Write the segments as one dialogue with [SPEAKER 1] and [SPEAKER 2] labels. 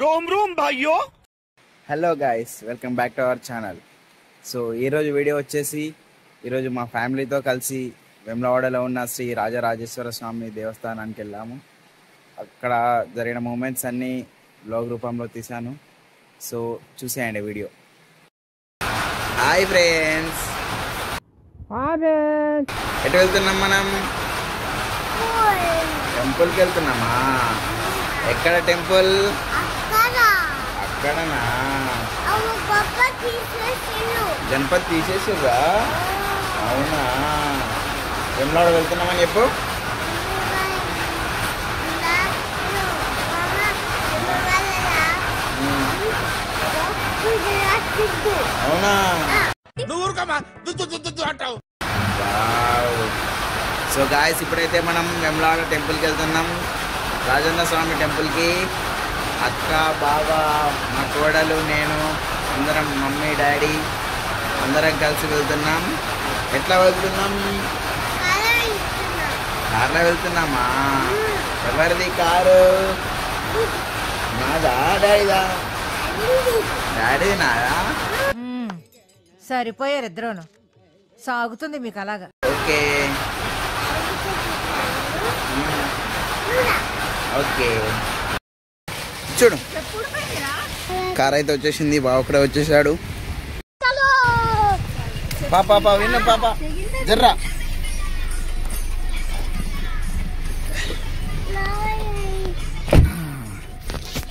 [SPEAKER 1] रोम रोम भाइयों।
[SPEAKER 2] Hello guys, welcome back to our channel. So ఈరోజు video వచ్చేసి ఈరోజు మా ఫ్యామిలీతో కలిసి వేములవాడలో ఉన్న శ్రీ రాజరాజేశ్వర స్వామి దేవస్థానానికి వెళ్ళాము. అక్కడ జరిగిన మూమెంట్స్ అన్నీ బ్లాగ్ రూపంలో తీశాను. సో చూసేయండి వీడియో. హాయ్ ఫ్రెండ్స్, ఎటు వెళ్తున్నాం మనం? టెంపుల్కి వెళ్తున్నామా? ఎక్కడ టెంపుల్? అక్కడనా? గణపతి తీసేసిర్రా? అవునా? వేములవాడ వెళ్తున్నామని చెప్పు. అవునా? సో గాయస్, ఇప్పుడైతే మనం వేములవాడ టెంపుల్కి వెళ్తున్నాం, రాజన్న స్వామి టెంపుల్కి. అక్క, బావ, మా కోడలు, నేను అందరం, మమ్మీ, డాడీ అందరం కలిసి వెళ్తున్నాం. ఎట్లా వెళ్తున్నాం? కార్లో వెళ్తున్నామా? ఎవరిది కారు? నాదా, డాడీదా? డాడీ నాదా?
[SPEAKER 3] సరిపోయారు ఇద్దరును. సాగుతుంది మీకు అలాగా.
[SPEAKER 2] Okay okay. చూడు, కార్ అయితే వచ్చేసింది, బావ కూడా వచ్చేసాడు. పాప విన్న పాప జర్రా.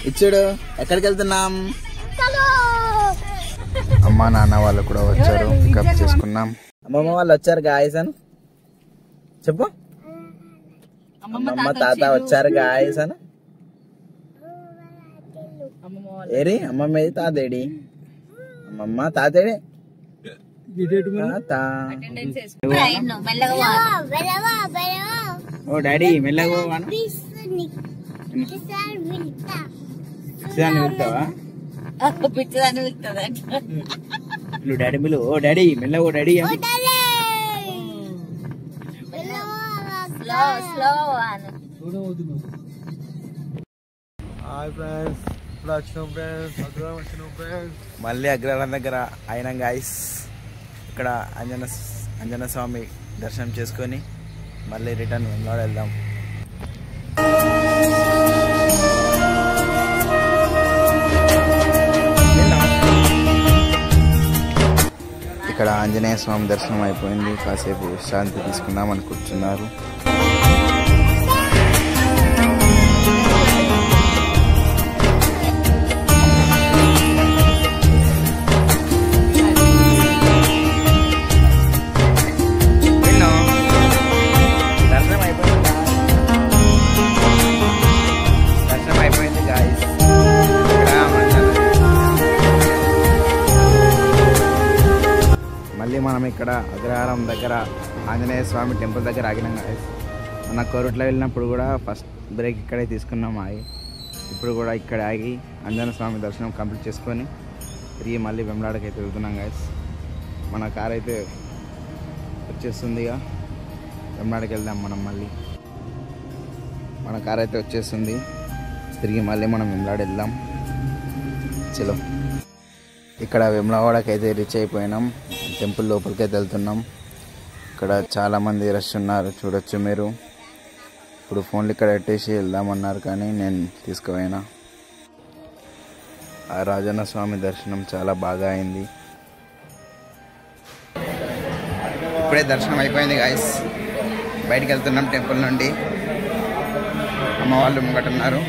[SPEAKER 2] ఇచ్చాడు. ఎక్కడికి వెళ్తున్నాం? అమ్మా నాన్న వాళ్ళు కూడా వచ్చారు, పికప్ చేసుకున్నాం. అమ్మమ్మ వాళ్ళు వచ్చారు గాయస్ అని చెప్పు. అమ్మమ్మ తాత వచ్చారు గాయస్ అని. ఏరి అమ్మమ్మ ఏది, తాతేడి? అమ్మమ్మ తాతేడి? ఓ డాడీ మెల్లగా వెళ్తావా? డాడీ మిలు. ఓ డాడీ మెల్లగా. ఓ డాడీ మళ్ళీ అగ్రహారం దగ్గర అయినా గాయస్. ఇక్కడ అంజన స్వామి దర్శనం చేసుకొని మళ్ళీ రిటర్న్ వేములవాడ వెళ్దాం. ఇక్కడ ఆంజనేయ స్వామి దర్శనం అయిపోయింది. కాసేపు విశ్రాంతి తీసుకుందామని కూర్చున్నారు. మనం ఇక్కడ అగ్రహారం దగ్గర ఆంజనేయ స్వామి టెంపుల్ దగ్గర ఆగినాం గాయస్. మన కోరుట్ల వెళ్ళినప్పుడు కూడా ఫస్ట్ బ్రేక్ ఇక్కడే తీసుకున్నాం ఆగి. ఇప్పుడు కూడా ఇక్కడ ఆగి ఆంజనేయ స్వామి దర్శనం కంప్లీట్ చేసుకొని తిరిగి మళ్ళీ వేములవాడకి అయితే వెళ్తున్నాం గాయస్. మన కార్ అయితే వచ్చేస్తుంది, ఇక వేములవాడకి వెళ్దాం మనం. మళ్ళీ మన కార్ అయితే వచ్చేస్తుంది, తిరిగి మళ్ళీ మనం వేములవాడ వెళ్దాం. చలో, ఇక్కడ వేములవాడకి అయితే రీచ్ అయిపోయినాం. టెంపుల్ లోపలికి అయితే వెళ్తున్నాం. ఇక్కడ చాలామంది రష్ ఉన్నారు, చూడొచ్చు మీరు. ఇప్పుడు ఫోన్లు ఇక్కడ పెట్టేసి వెళ్దామన్నారు, కానీ నేను తీసుకుపోయినా. ఆ రాజన్న స్వామి దర్శనం చాలా బాగా అయింది. ఇప్పుడే దర్శనం అయిపోయింది గాయస్. బయటికి వెళ్తున్నాం టెంపుల్ నుండి. అమ్మ వాళ్ళు ముంగటున్నారు.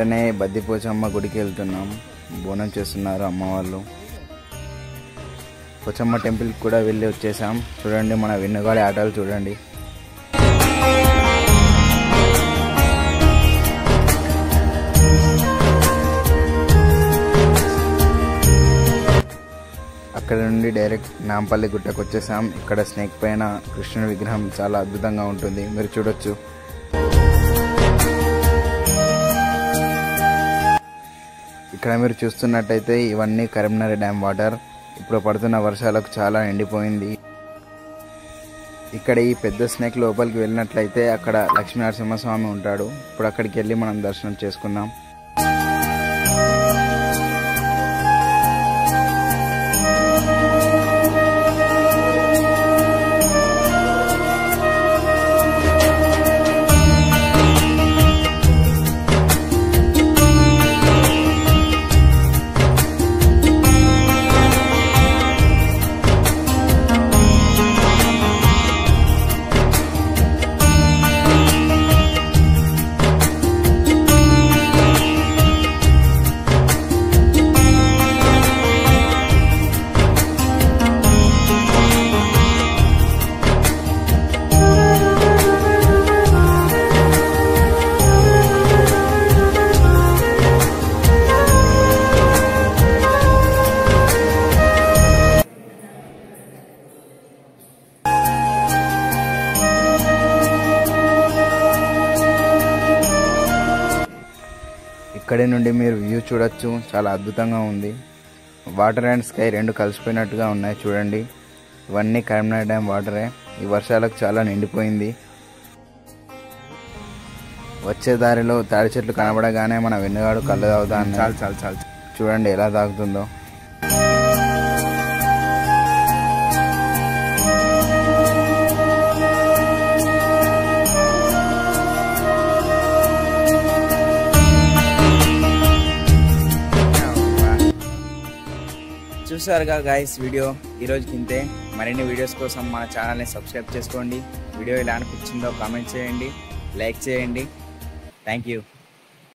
[SPEAKER 2] వెంటనే బద్దిపోచమ్మ గుడికి వెళ్తున్నాం. బోనం చేస్తున్నారు అమ్మ వాళ్ళు. పోచమ్మ టెంపుల్కి కూడా వెళ్ళి వచ్చేసాం. చూడండి మన వెన్నుగాలి ఆటలు చూడండి. అక్కడ నుండి డైరెక్ట్ నాంపల్లి గుట్టకు వచ్చేసాం. ఇక్కడ స్నేక్ పైన కృష్ణుడి విగ్రహం చాలా అద్భుతంగా ఉంటుంది, మీరు చూడొచ్చు. ఇక్కడ మీరు చూస్తున్నట్టయితే ఇవన్నీ కరీంనగర్ డ్యామ్ వాటర్. ఇప్పుడు పడుతున్న వర్షాలకు చాలా ఎండిపోయింది. ఇక్కడ ఈ పెద్ద స్నేక్ లోపలికి వెళ్ళినట్లయితే అక్కడ లక్ష్మీ నరసింహస్వామి ఉంటాడు. ఇప్పుడు అక్కడికి వెళ్ళి మనం దర్శనం చేసుకుందాం. ఇక్కడి నుండి మీరు వ్యూ చూడొచ్చు, చాలా అద్భుతంగా ఉంది. వాటర్ అండ్ స్కై రెండు కలిసిపోయినట్టుగా ఉన్నాయి చూడండి. ఇవన్నీ కరీంనగర్ డ్యామ్ వాటరే. ఈ వర్షాలకు చాలా నిండిపోయింది. వచ్చే దారిలో తాడి చెట్లు కనబడగానే మన వెన్నుగాడు కళ్ళు తాగుతా అన్నాడు. చాలు చూడండి ఎలా తాగుతుందో. చూసారుగా గైస్ వీడియో ఈరోజుకి ఇంతే. మరిన్ని వీడియోస్ కోసం మన ఛానల్ని సబ్స్క్రైబ్ చేసుకోండి. వీడియో ఎలా అనిపించిందో కామెంట్ చేయండి, లైక్ చేయండి. Thank you.